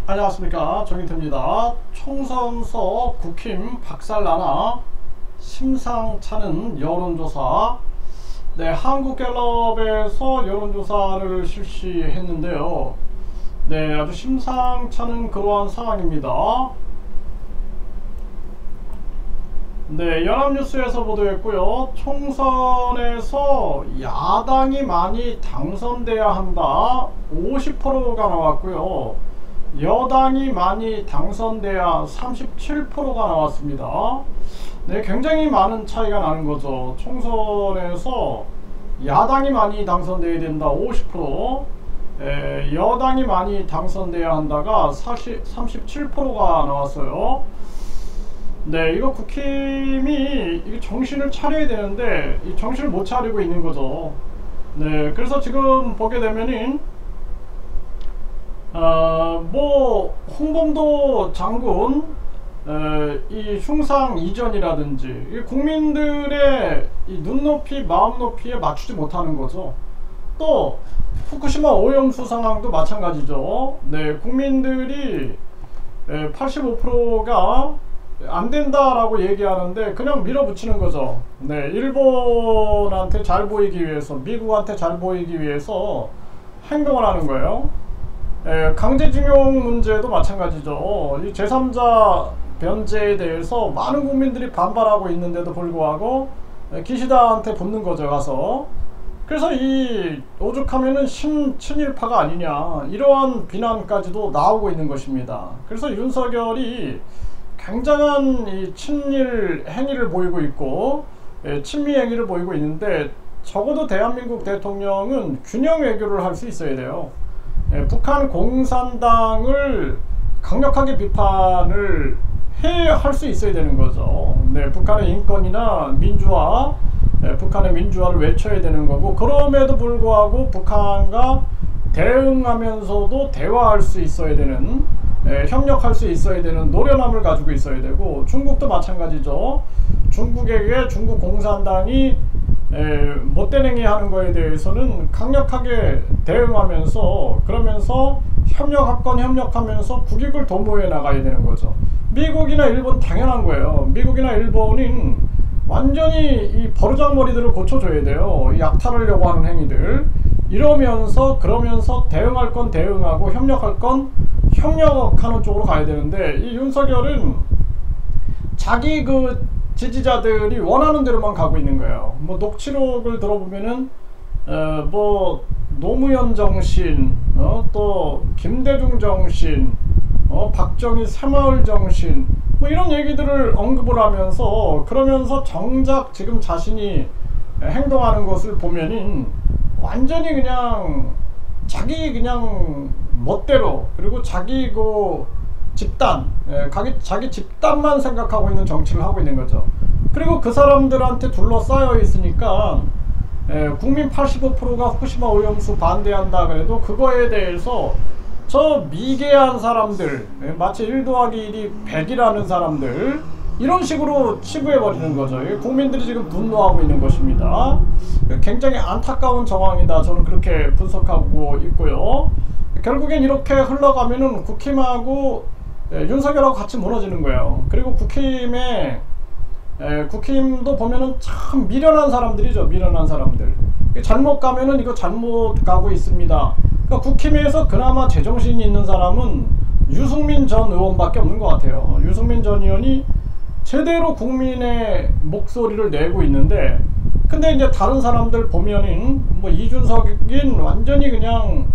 안녕하십니까, 정인태입니다. 총선서 국힘 박살나나 심상찮은 여론조사. 네, 한국갤럽에서 여론조사를 실시했는데요. 네, 아주 심상찮은 그러한 상황입니다. 네, 연합뉴스에서 보도했고요. 총선에서 야당이 많이 당선돼야 한다, 50%가 나왔고요. 여당이 많이 당선돼야 37%가 나왔습니다. 네, 굉장히 많은 차이가 나는 거죠. 총선에서 야당이 많이 당선돼야 된다, 50%, 여당이 많이 당선돼야 한다가 37%가 나왔어요. 네, 이거 국힘이 정신을 차려야 되는데 이 정신을 못 차리고 있는 거죠. 네, 그래서 지금 보게 되면은 홍범도 장군 이 흉상 이전이라든지 이 국민들의 이 눈높이 마음 높이에 맞추지 못하는 거죠. 또 후쿠시마 오염수 상황도 마찬가지죠. 네, 국민들이 85%가 안 된다라고 얘기하는데 그냥 밀어붙이는 거죠. 네, 일본한테 잘 보이기 위해서, 미국한테 잘 보이기 위해서 행동을 하는 거예요. 강제징용 문제도 마찬가지죠. 이 제3자 변제에 대해서 많은 국민들이 반발하고 있는데도 불구하고 기시다한테 붙는 거죠, 가서. 그래서 이 오죽하면은 친일파가 아니냐, 이러한 비난까지도 나오고 있는 것입니다. 그래서 윤석열이 굉장한 이 친일 행위를 보이고 있고 친미 행위를 보이고 있는데, 적어도 대한민국 대통령은 균형 외교를 할 수 있어야 돼요. 북한 공산당을 강력하게 비판을 할 수 있어야 되는 거죠. 네, 북한의 인권이나 민주화, 북한의 민주화를 외쳐야 되는 거고, 그럼에도 불구하고 북한과 대응하면서도 대화할 수 있어야 되는, 협력할 수 있어야 되는 노련함을 가지고 있어야 되고, 중국도 마찬가지죠. 중국에게 중국 공산당이 못된 행위 하는 거에 대해서는 강력하게 대응하면서, 그러면서 협력하면서 국익을 도모해 나가야 되는 거죠. 미국이나 일본 당연한 거예요. 미국이나 일본은 완전히 이 버르장머리들을 고쳐줘야 돼요. 이 약탈하려고 하는 행위들. 그러면서 대응할 건 대응하고 협력할 건 협력하는 쪽으로 가야 되는데, 이 윤석열은 자기 지지자들이 원하는 대로만 가고 있는 거예요. 녹취록을 들어보면은 노무현 정신, 또 김대중 정신, 박정희 새마을 정신, 이런 얘기들을 언급을 하면서, 그러면서 정작 지금 자신이 행동하는 것을 보면은 완전히 그냥 자기 멋대로, 그리고 자기 집단, 자기 집단만 생각하고 있는 정치를 하고 있는 거죠. 그리고 그 사람들한테 둘러싸여 있으니까 국민 85%가 후쿠시마 오염수 반대한다 그래도 그거에 대해서 저 미개한 사람들, 마치 1 더하기 1이 100이라는 사람들, 이런 식으로 치부해버리는 거죠. 국민들이 지금 분노하고 있는 것입니다. 굉장히 안타까운 정황이다, 저는 그렇게 분석하고 있고요. 결국엔 이렇게 흘러가면은 국힘하고 윤석열하고 같이 무너지는 거예요. 그리고 국힘도 보면은 참 미련한 사람들이죠. 미련한 사람들. 잘못 가면은 이거 잘못 가고 있습니다. 그러니까 국힘에서 그나마 제정신이 있는 사람은 유승민 전 의원밖에 없는 것 같아요. 유승민 전 의원이 제대로 국민의 목소리를 내고 있는데, 근데 이제 다른 사람들 보면은 이준석인 완전히 그냥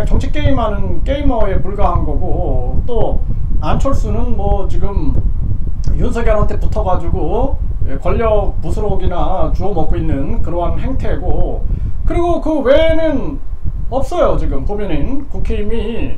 정치 게임하는 게이머에 불과한 거고, 또 안철수는 지금 윤석열한테 붙어가지고 권력 부스럭이나 주워 먹고 있는 그러한 행태고, 그리고 그 외에는 없어요. 지금 보면은 국힘이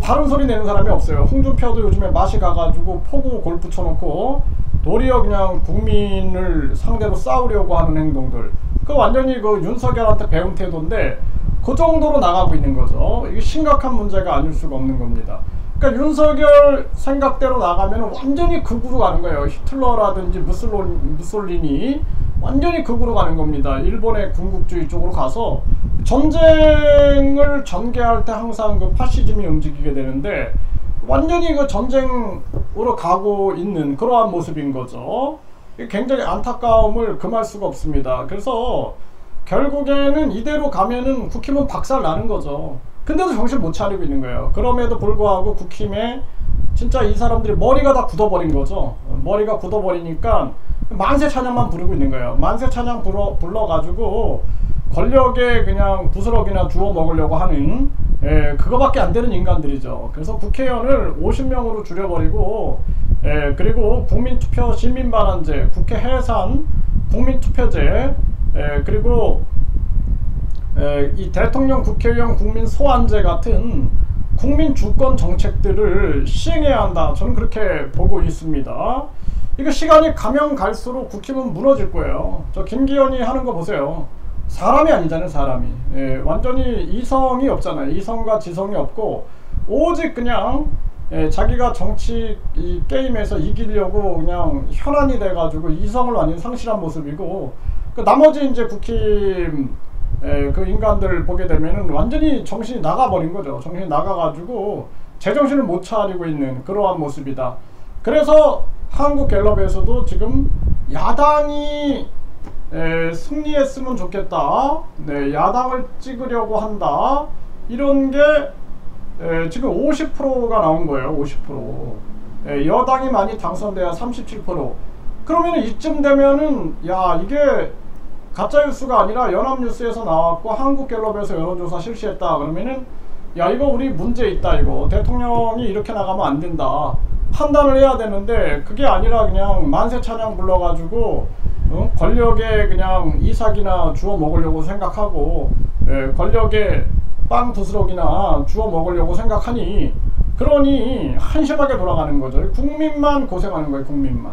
바른 소리 내는 사람이 없어요. 홍준표도 요즘에 맛이 가가지고 포구 골프 쳐놓고 도리어 그냥 국민을 상대로 싸우려고 하는 행동들, 그 완전히 윤석열한테 배운 태도인데, 그 정도로 나가고 있는 거죠. 이게 심각한 문제가 아닐 수가 없는 겁니다. 그러니까 윤석열 생각대로 나가면 완전히 극으로 가는 거예요. 히틀러라든지 무솔리니 완전히 극으로 가는 겁니다. 일본의 군국주의 쪽으로 가서 전쟁을 전개할 때 항상 파시즘이 움직이게 되는데, 완전히 그 전쟁으로 가고 있는 그러한 모습인 거죠. 굉장히 안타까움을 금할 수가 없습니다. 그래서 결국에는 이대로 가면은 국힘은 박살 나는 거죠. 근데도 정신 못 차리고 있는 거예요. 그럼에도 불구하고 국힘에 진짜 이 사람들이 머리가 다 굳어버린 거죠. 머리가 굳어버리니까 만세 찬양만 부르고 있는 거예요. 만세 찬양 불러가지고 권력에 그냥 부스럭이나 주워 먹으려고 하는 그거밖에 안 되는 인간들이죠. 그래서 국회의원을 50명으로 줄여버리고 그리고 국민투표 시민반환제, 국회 해산 국민투표제, 그리고 이 대통령 국회의원 국민 소환제 같은 국민 주권 정책들을 시행해야 한다. 저는 그렇게 보고 있습니다. 이거 시간이 가면 갈수록 국힘은 무너질 거예요. 저 김기현이 하는 거 보세요. 사람이 아니잖아요. 사람이. 완전히 이성이 없잖아요. 이성과 지성이 없고 오직 그냥 자기가 정치 이 게임에서 이기려고 그냥 현안이 돼가지고 이성을 완전히 상실한 모습이고, 그 나머지 이제 국힘 그 인간들 보게 되면은 완전히 정신이 나가버린 거죠. 정신이 나가가지고 제정신을 못 차리고 있는 그러한 모습이다. 그래서 한국갤럽에서도 지금 야당이 승리했으면 좋겠다. 네, 야당을 찍으려고 한다. 이런 게 지금 50%가 나온 거예요. 50%. 여당이 많이 당선돼야 37%. 그러면 이쯤 되면은 야, 이게 가짜뉴스가 아니라 연합뉴스에서 나왔고 한국갤럽에서 여론조사 실시했다. 그러면은 야, 이거 우리 문제 있다. 이거 대통령이 이렇게 나가면 안 된다. 판단을 해야 되는데 그게 아니라 그냥 만세 찬양 불러가지고 권력에 그냥 이삭이나 주워 먹으려고 생각하고 권력에 빵 부스럭이나 주워 먹으려고 생각하니, 그러니 한심하게 돌아가는 거죠. 국민만 고생하는 거예요. 국민만.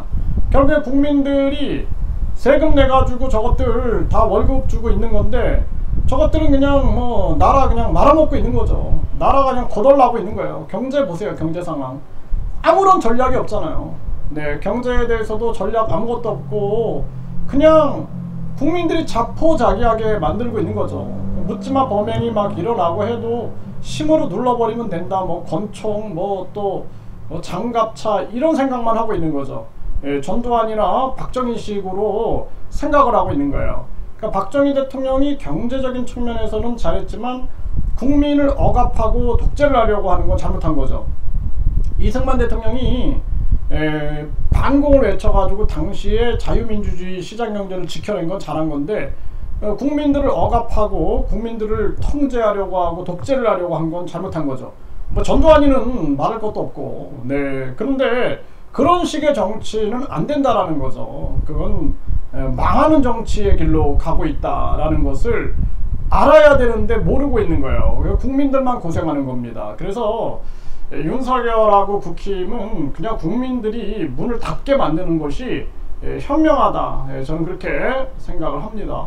결국에 국민들이 세금 내가지고 저것들 다 월급 주고 있는 건데 저것들은 그냥 뭐 나라 그냥 말아먹고 있는 거죠. 나라가 그냥 거덜나고 있는 거예요. 경제 보세요. 경제 상황. 아무런 전략이 없잖아요. 네, 경제에 대해서도 전략 아무것도 없고 그냥 국민들이 자포자기하게 만들고 있는 거죠. 묻지마 범행이 막 일어나고 해도 힘으로 눌러버리면 된다. 뭐 권총, 뭐 또 장갑차 이런 생각만 하고 있는 거죠. 전두환이나 박정희식으로 생각을 하고 있는 거예요. 그러니까 박정희 대통령이 경제적인 측면에서는 잘했지만 국민을 억압하고 독재를 하려고 하는 건 잘못한 거죠. 이승만 대통령이 반공을 외쳐가지고 당시에 자유민주주의 시장경제를 지켜낸 건 잘한 건데 국민들을 억압하고 국민들을 통제하려고 하고 독재를 하려고 한 건 잘못한 거죠. 뭐 전두환이는 말할 것도 없고. 네, 그런데 그런 식의 정치는 안 된다라는 거죠. 그건 망하는 정치의 길로 가고 있다라는 것을 알아야 되는데 모르고 있는 거예요. 국민들만 고생하는 겁니다. 그래서 윤석열하고 국힘은 그냥 국민들이 문을 닫게 만드는 것이 현명하다. 저는 그렇게 생각을 합니다.